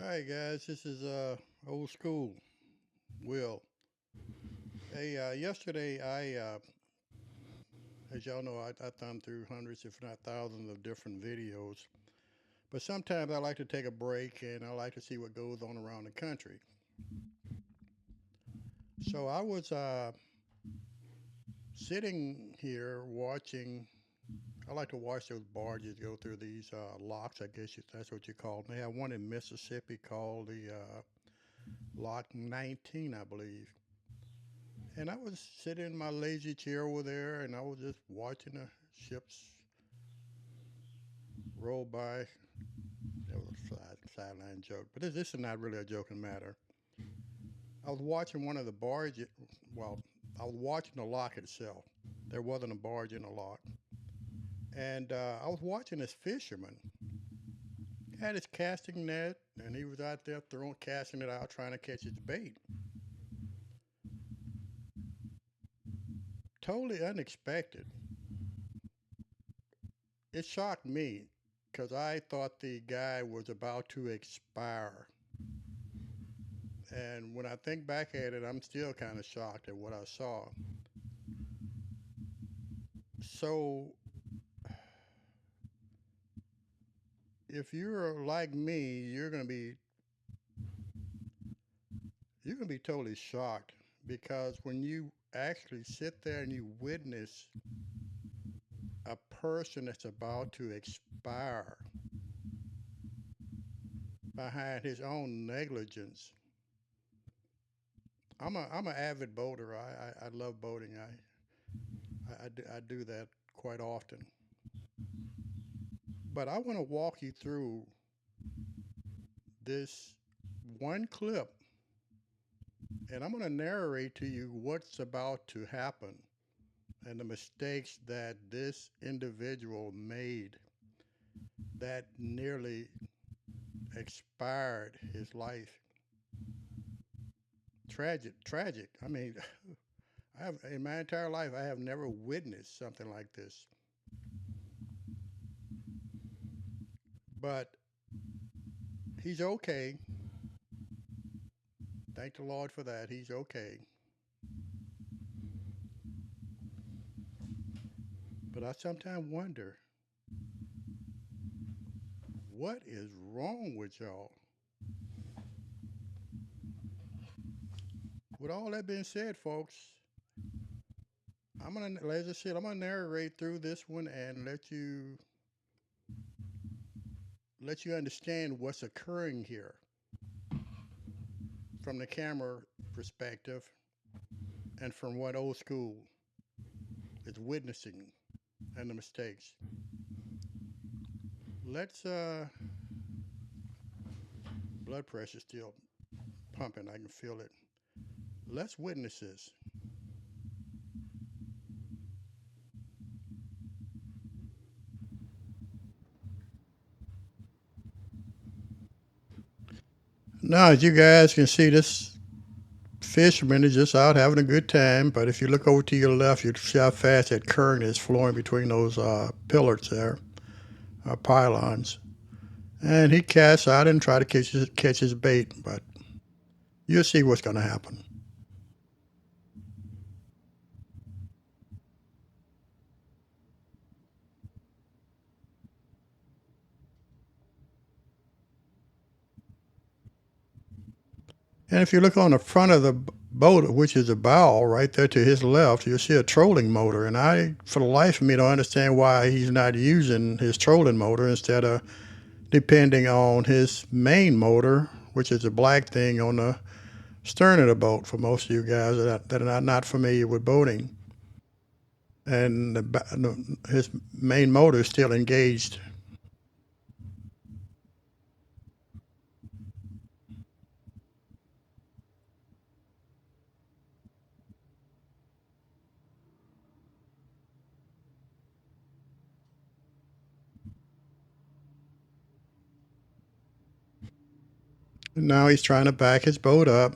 All right, guys, this is old school. Will. Hey, yesterday as y'all know, I thumbed through hundreds, if not thousands, of different videos. But sometimes I like to take a break and I like to see what goes on around the country. So I was sitting here watching. I like to watch those barges go through these locks. I guess that's what you call them. They have one in Mississippi called the Lock 19, I believe. And I was sitting in my lazy chair over there, and I was just watching the ships roll by. That was a sideline joke, but this is not really a joking matter. I was watching one of the barges. Well, I was watching the lock itself. There wasn't a barge in the lock, and I was watching this fisherman. He had his casting net, and he was out there throwing, casting it out, trying to catch his bait. Totally unexpected. It shocked me because I thought the guy was about to expire. And when I think back at it, I'm still kind of shocked at what I saw. So, if you're like me, you're gonna be totally shocked because when you actually sit there and you witness a person that's about to expire behind his own negligence. I'm an avid boater. I love boating. I do that quite often. But I want to walk you through this one clip, and I'm going to narrate to you what's about to happen and the mistakes that this individual made that nearly expired his life. Tragic, tragic. I mean, I have in my entire life I have never witnessed something like this. But he's okay. Thank the Lord for that. He's okay. But I sometimes wonder what is wrong with y'all? With all that being said, folks, as I said, I'm gonna narrate through this one and let you understand what's occurring here from the camera perspective and from what old school is witnessing and the mistakes. Let's blood pressure still pumping. I can feel it. Let's witness this. Now, as you guys can see, this fisherman is just out having a good time. But if you look over to your left, you see how fast that current is flowing between those pillars there, pylons. And he casts out and try to catch his bait, but you'll see what's going to happen. And if you look on the front of the boat, which is a bow right there to his left, you'll see a trolling motor. And I, for the life of me, don't understand why he's not using his trolling motor instead of depending on his main motor, which is a black thing on the stern of the boat for most of you guys that are not familiar with boating. And his main motor is still engaged. And now he's trying to back his boat up.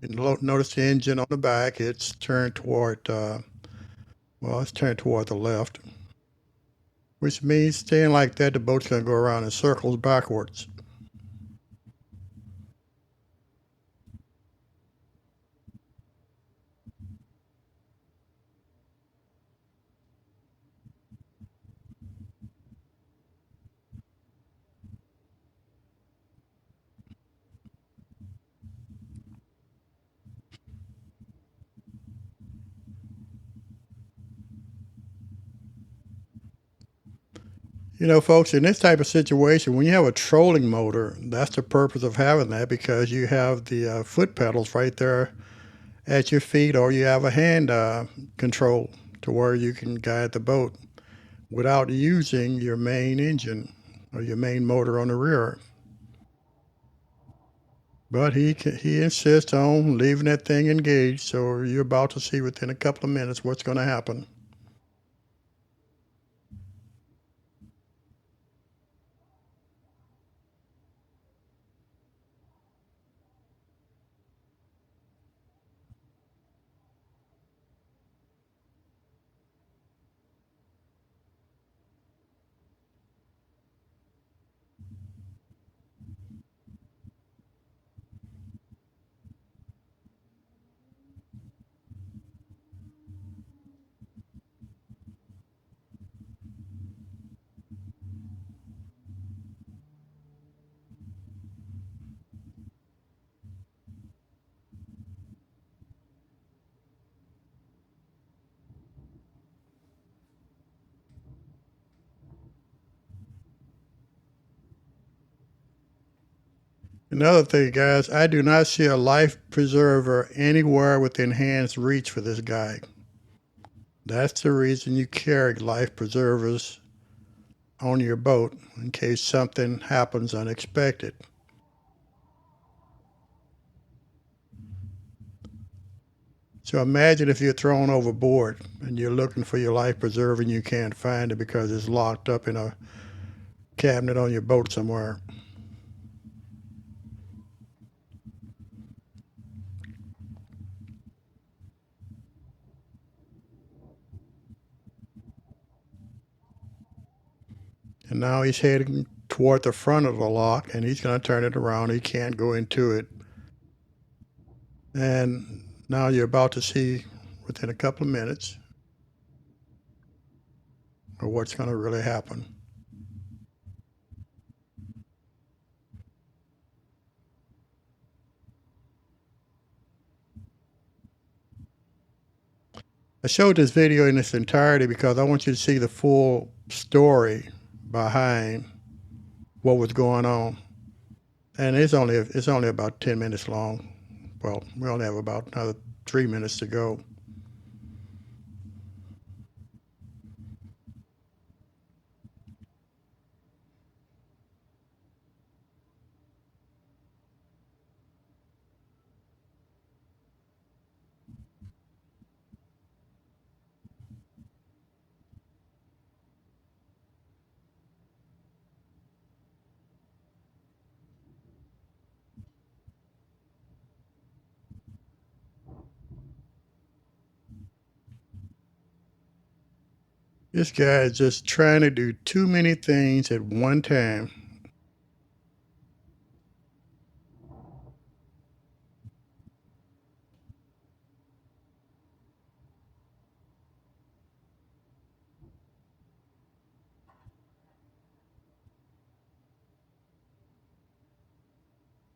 And notice the engine on the back. It's turned toward the left, which means staying like that, the boat's going to go around in circles backwards. You know, folks, in this type of situation, when you have a trolling motor, that's the purpose of having that because you have the foot pedals right there at your feet, or you have a hand control to where you can guide the boat without using your main engine or your main motor on the rear. But he insists on leaving that thing engaged, so you're about to see within a couple of minutes what's going to happen. Another thing, guys, I do not see a life preserver anywhere within hand's reach for this guy. That's the reason you carry life preservers on your boat in case something happens unexpected. So imagine if you're thrown overboard and you're looking for your life preserver and you can't find it because it's locked up in a cabinet on your boat somewhere. And now he's heading toward the front of the lock and he's going to turn it around. He can't go into it. And now you're about to see within a couple of minutes or what's going to really happen. I showed this video in its entirety because I want you to see the full story behind what was going on. And it's only about 10 minutes long. Well, we only have about another 3 minutes to go. This guy is just trying to do too many things at one time.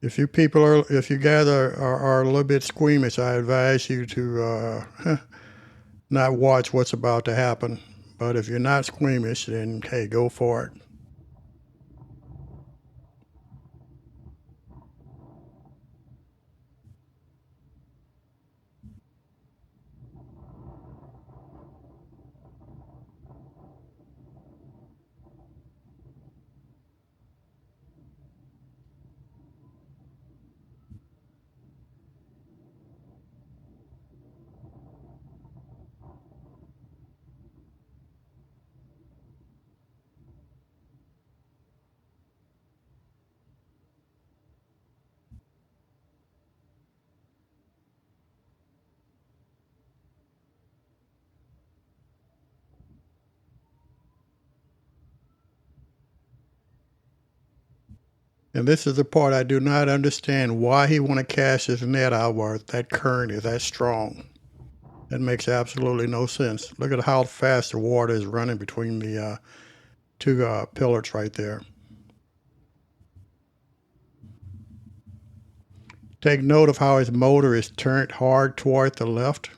If you guys are a little bit squeamish, I advise you to not watch what's about to happen. But if you're not squeamish, then hey, go for it. And this is the part I do not understand why he want to cast his net out where that current is that strong. That makes absolutely no sense. Look at how fast the water is running between the two pillars right there. Take note of how his motor is turned hard toward the left.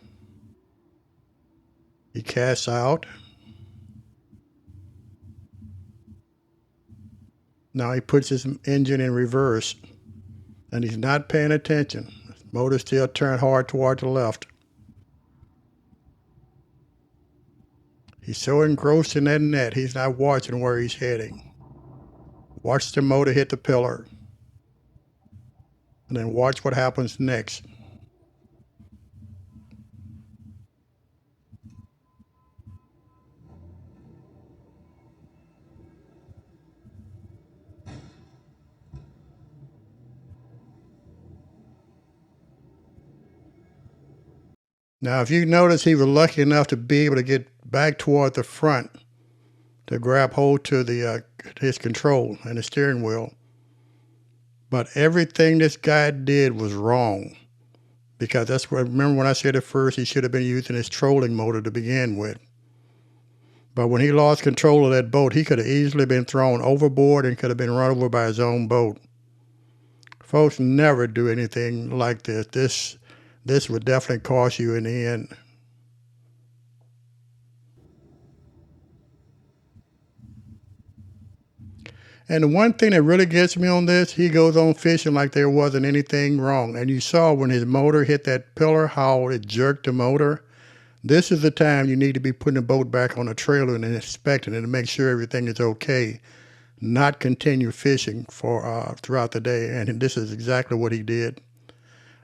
He casts out. Now he puts his engine in reverse, and he's not paying attention. Motor still turned hard toward the left. He's so engrossed in that net, he's not watching where he's heading. Watch the motor hit the pillar, and then watch what happens next. Now, if you notice, he was lucky enough to be able to get back toward the front to grab hold to his control and the steering wheel. But everything this guy did was wrong, because that's what, remember when I said at first he should have been using his trolling motor to begin with. But when he lost control of that boat, he could have easily been thrown overboard and could have been run over by his own boat. Folks, never do anything like this. This would definitely cost you in the end. And the one thing that really gets me on this, he goes on fishing like there wasn't anything wrong. And you saw when his motor hit that pillar how it jerked the motor. This is the time you need to be putting the boat back on the trailer and inspecting it to make sure everything is okay. Not continue fishing for throughout the day. And this is exactly what he did.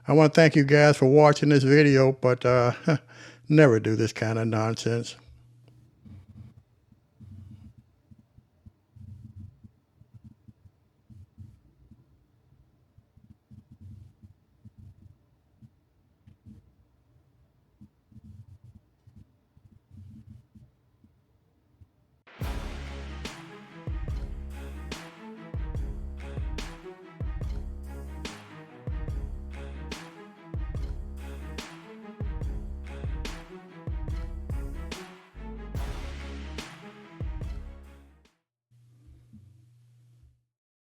I want to thank you guys for watching this video, but never do this kind of nonsense.